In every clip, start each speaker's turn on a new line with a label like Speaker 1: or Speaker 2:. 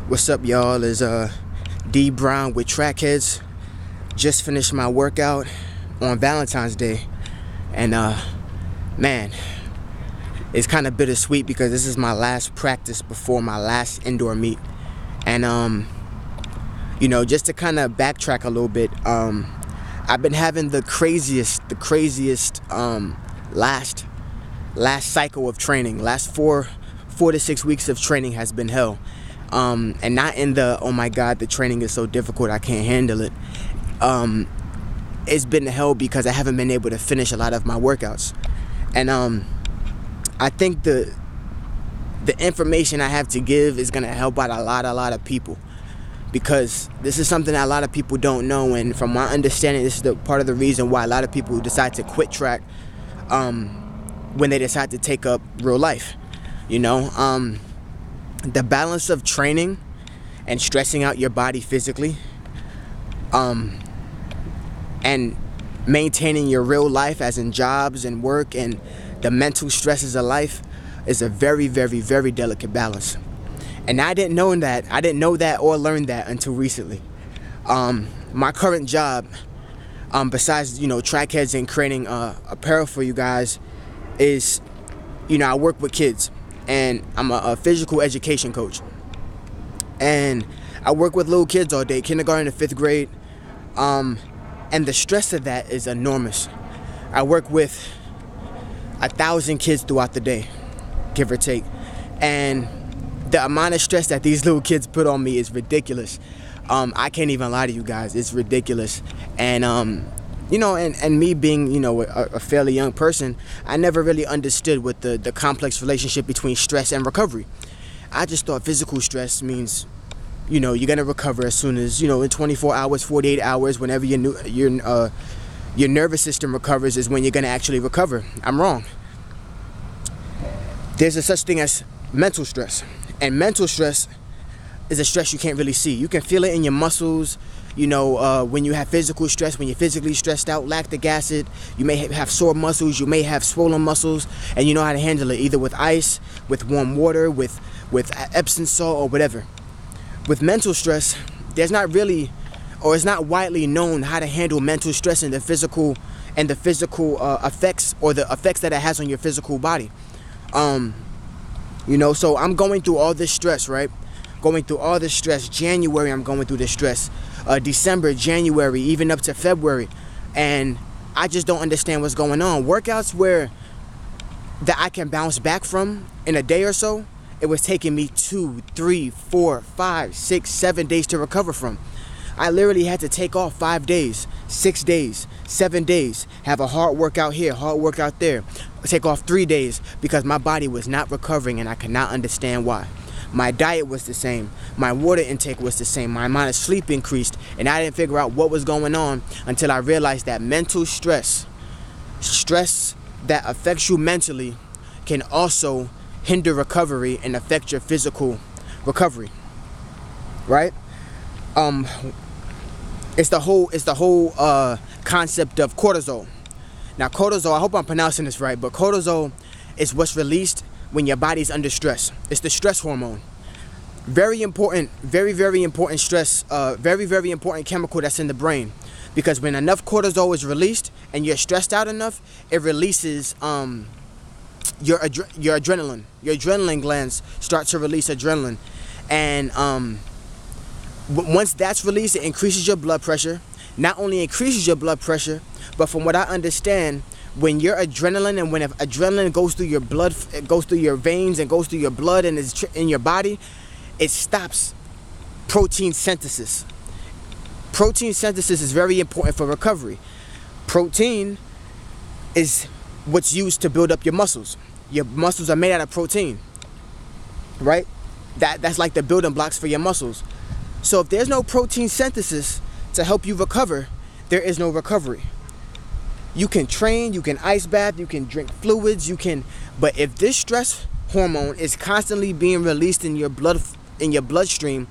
Speaker 1: What's up, y'all? Is D Brown with Headz. Just finished my workout on Valentine's Day, and man, it's kind of bittersweet because this is my last practice before my last indoor meet. And just to kind of backtrack a little bit, I've been having the craziest last cycle of training. Last four to 6 weeks of training has been hell. And not in the, oh my God, the training is so difficult, I can't handle it. It's been hell because I haven't been able to finish a lot of my workouts. And I think the information I have to give is going to help out a lot of people, because this is something that a lot of people don't know. And from my understanding, this is the part of the reason why a lot of people decide to quit track when they decide to take up real life. The balance of training and stressing out your body physically, and maintaining your real life, as in jobs and work, and the mental stresses of life, is a very delicate balance. And I didn't know that or learn that until recently. My current job, besides track heads and creating apparel for you guys, is I work with kids. And I'm a physical education coach. And I work with little kids all day, kindergarten to 5th grade. And the stress of that is enormous. I work with 1,000 kids throughout the day, give or take. And the amount of stress that these little kids put on me is ridiculous. I can't even lie to you guys, it's ridiculous. And and me being, a fairly young person, I never really understood what the complex relationship between stress and recovery. I just thought physical stress means, you're gonna recover as soon as, in 24 hours, 48 hours, whenever your nervous system recovers is when you're gonna actually recover. I'm wrong. There's a such thing as mental stress, and mental stress is a stress you can't really see. You can feel it in your muscles. When you have physical stress, when you're physically stressed out, lactic acid, you may have sore muscles, you may have swollen muscles, and you know how to handle it, either with ice, with warm water, with Epsom salt, or whatever. With mental stress, there's not really, or it's not widely known how to handle mental stress and the physical effects, or the effects that it has on your physical body. So I'm going through all this stress, right? January, I'm going through this stress. December, January, even up to February. And I just don't understand what's going on. Workouts that I can bounce back from in a day or so, it was taking me 2, 3, 4, 5, 6, 7 days to recover from. I literally had to take off 5 days, 6 days, 7 days, have a hard workout here, hard workout there, take off 3 days because my body was not recovering, and I could not understand why. My diet was the same, my water intake was the same, my amount of sleep increased, and I didn't figure out what was going on until I realized that mental stress that affects you mentally, can also hinder recovery and affect your physical recovery, right? It's the whole concept of cortisol. Now, cortisol, I hope I'm pronouncing this right, but cortisol is what's released when your body's under stress. It's the stress hormone. Very important, very important stress, very important chemical that's in the brain. Because when enough cortisol is released and you're stressed out enough, it releases your adrenaline. Your adrenaline glands start to release adrenaline. And once that's released, it increases your blood pressure. Not only increases your blood pressure, but from what I understand, when your adrenaline, and when adrenaline goes through your blood, it goes through your veins and goes through your blood and is in your body, it stops protein synthesis. Protein synthesis is very important for recovery. Protein is what's used to build up your muscles. Your muscles are made out of protein, right? That's like the building blocks for your muscles. So if there's no protein synthesis to help you recover, there is no recovery. You can train, you can ice bath, you can drink fluids, but if this stress hormone is constantly being released in your bloodstream,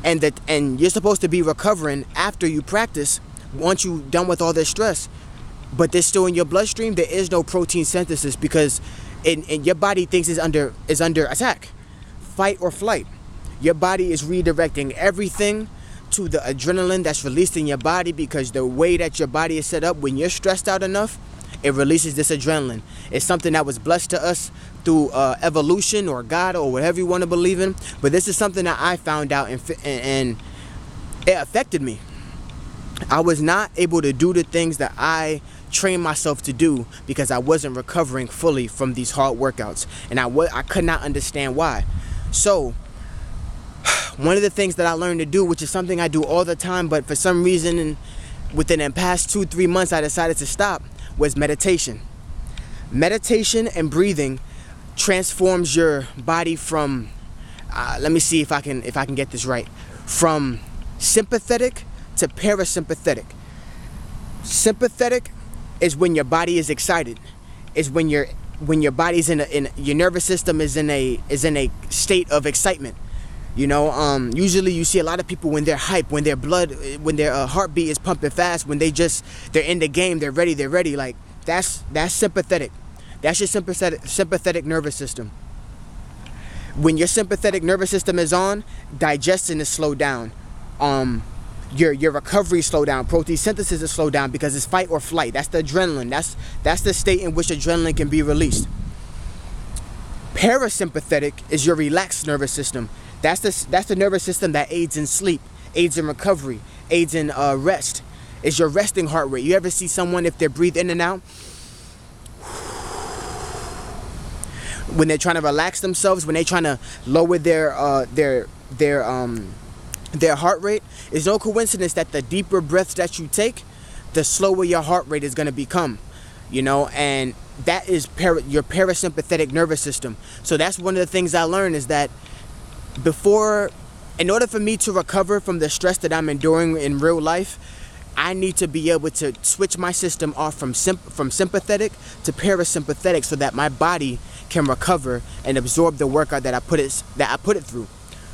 Speaker 1: and you're supposed to be recovering after you practice, once you're done with all this stress, but they're still in your bloodstream, there is no protein synthesis because your body thinks is under attack, fight or flight. your body is redirecting everything to the adrenaline that's released in your body, because the way that your body is set up, when you're stressed out enough, it releases this adrenaline. It's something that was blessed to us through evolution or God or whatever you want to believe in. But this is something that I found out, and it affected me. I was not able to do the things that I trained myself to do because I wasn't recovering fully from these hard workouts, and I could not understand why. So one of the things that I learned to do, which is something I do all the time, but for some reason within the past 2-3 months I decided to stop, was meditation. Meditation and breathing transforms your body from let me see if I can get this right, from sympathetic to parasympathetic. Sympathetic is when your body is excited, is when your body's in your nervous system is in a state of excitement. You know, usually you see a lot of people when they're hyped, when their heartbeat is pumping fast, when they're in the game, they're ready. Like that's sympathetic. That's your sympathetic nervous system. When your sympathetic nervous system is on, digestion is slowed down. Your recovery is slowed down. Protein synthesis is slowed down because it's fight or flight. That's the adrenaline. That's the state in which adrenaline can be released. Parasympathetic is your relaxed nervous system. That's the nervous system that aids in sleep, aids in recovery, aids in rest. It's your resting heart rate. You ever see someone, if they breathe in and out, when they're trying to relax themselves, when they're trying to lower their heart rate, it's no coincidence that the deeper breaths that you take, the slower your heart rate is going to become. You know, and that is your parasympathetic nervous system. So that's one of the things I learned, is that in order for me to recover from the stress that I'm enduring in real life, I need to be able to switch my system off from sympathetic to parasympathetic, so that my body can recover and absorb the workout that I put it through.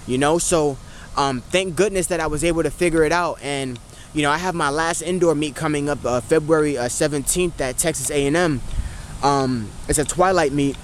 Speaker 1: You know, so thank goodness that I was able to figure it out. And you know, I have my last indoor meet coming up February 17th at Texas A&M. It's a twilight meet,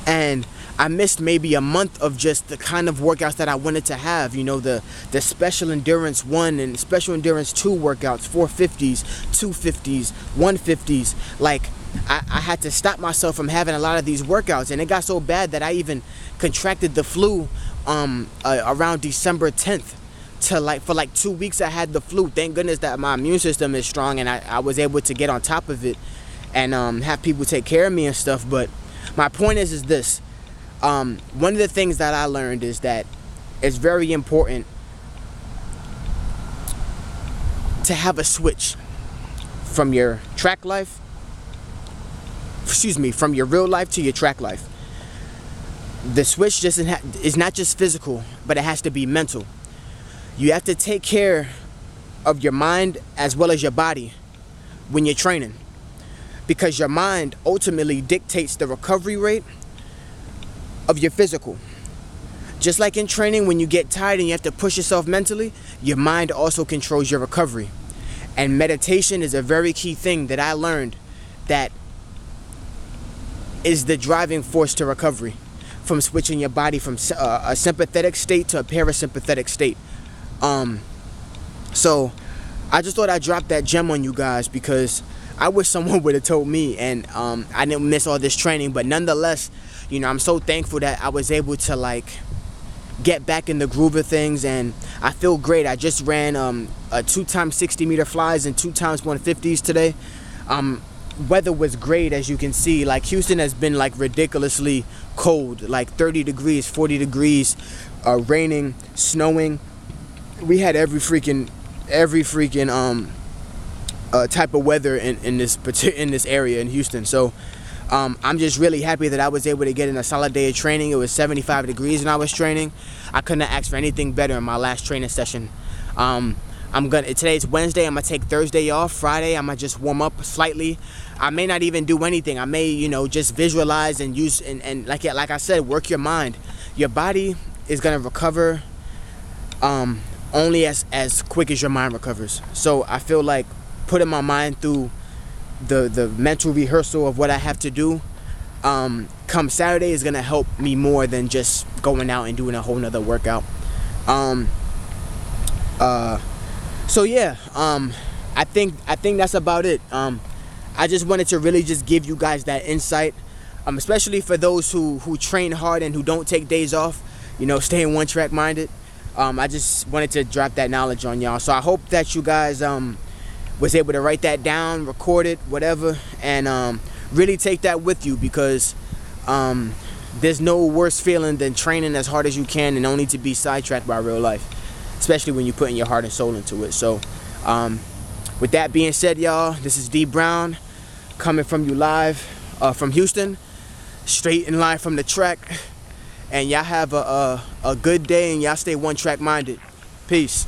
Speaker 1: and I missed maybe a month of just the kind of workouts that I wanted to have. You know, the special endurance 1 and special endurance 2 workouts, 450s, 250s, 150s. Like I had to stop myself from having a lot of these workouts, and it got so bad that I even contracted the flu around December 10th. For 2 weeks I had the flu. Thank goodness that my immune system is strong, and I was able to get on top of it and have people take care of me and stuff. But my point is this. One of the things that I learned is that it's very important to have a switch from your track life, from your real life to your track life. The switch is not just physical, but it has to be mental. You have to take care of your mind as well as your body when you're training, because your mind ultimately dictates the recovery rate of your physical. Just like in training, when you get tired and you have to push yourself mentally, your mind also controls your recovery. And meditation is a very key thing that I learned that is the driving force to recovery, from switching your body from a sympathetic state to a parasympathetic state. So I just thought I'd drop that gem on you guys, because I wish someone would have told me, and I didn't miss all this training. But nonetheless, you know, I'm so thankful that I was able to get back in the groove of things, and I feel great. I just ran 2 times 60 meter flies and 2 times 150s today. Weather was great, as you can see. Houston has been ridiculously cold, 30 degrees, 40 degrees, raining, snowing. We had every freaking type of weather in this area in Houston. So I'm just really happy that I was able to get in a solid day of training. It was 75 degrees when I was training. I couldn't have asked for anything better in my last training session. Today's Wednesday. I'm gonna take Thursday off. Friday I'm gonna just warm up slightly. I may not even do anything. I may, just visualize and use and like I said, work your mind. Your body is gonna recover only as quick as your mind recovers. So I feel like putting my mind through the mental rehearsal of what I have to do come Saturday is gonna help me more than just going out and doing a whole nother workout. So yeah, I think that's about it. I just wanted to really just give you guys that insight, especially for those who train hard and who don't take days off, you know, staying one track minded. I just wanted to drop that knowledge on y'all. So I hope that you guys was able to write that down, record it, whatever, and really take that with you, because there's no worse feeling than training as hard as you can and only to be sidetracked by real life, especially when you're putting your heart and soul into it. So with that being said, y'all, this is D Brown coming from you live from Houston, straight in line from the track. And y'all have a good day, and y'all stay one track minded. Peace.